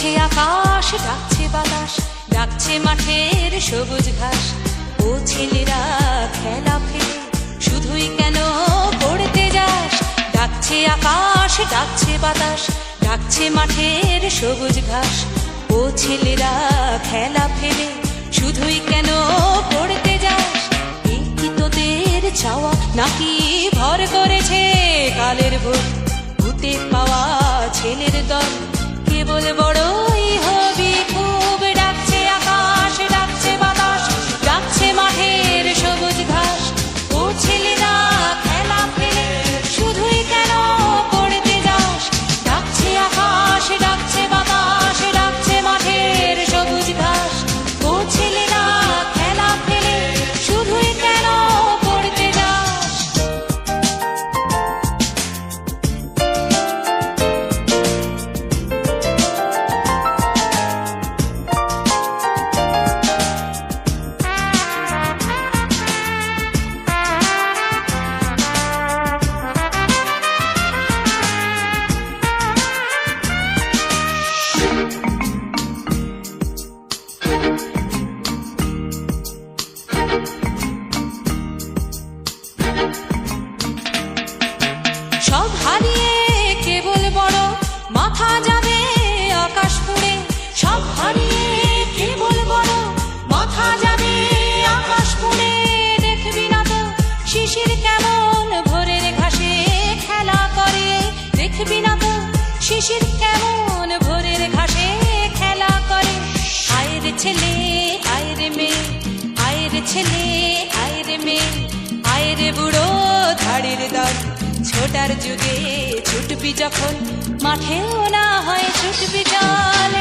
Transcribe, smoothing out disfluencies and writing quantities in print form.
ডাকছে আকাশ, ডাকছে বাতাস, ডাকছে মাঠের সবুজ ঘাস। ও ছেলেরা খেলা ফেলে শুধুই কেন পড়তে যাস? ডাকছে আকাশ, ডাকছে বাতাস, ডাকছে মাঠের সবুজ ঘাস। ও ছেলেরা খেলা ফেলে শুধুই কেন পড়তে যাস? এই কি তোদের চাওয়া নাকি ভর করেছে কালের ভূত? ভূতে পাওয়া ছেলের দল কেবল বড়ই হবি খুব। ডাকছে আকাশ, ডাকছে বাতাস, ডাকছে মাঠের সবুজ ঘাস। ও ছেলেরা খেলা ফেলে শুধুই কেন পড়তে যাস? ডাকছে আকাশ, ডাকছে বাতাস, ডাকছে মাঠের সবুজ ঘাস। ও ছেলেরা খেলা ফেলে শুধুই কেন পড়তে যাস? সব হারিয়ে কেবল বড় মাথা যাবে আকাশ পুড়ে। সব হারিয়ে কেবল বড় মাথা যাবে আকাশ পুড়ে। দেখবি না তো শিশির কেমন ভোরের ঘাসে খেলা করে? দেখবি না তো শিশির কেমন ভোরের ঘাসে খেলা করে? আয় রে ছেলে, আয় রে মেয়ে, আয় রে ছেলে, আয় রে মেয়ে, আয় রে বুড়ো ধাড়ির দল। ছোটার যুগে ছুটবি যখন মাঠেও না হয় ছুটবি চল।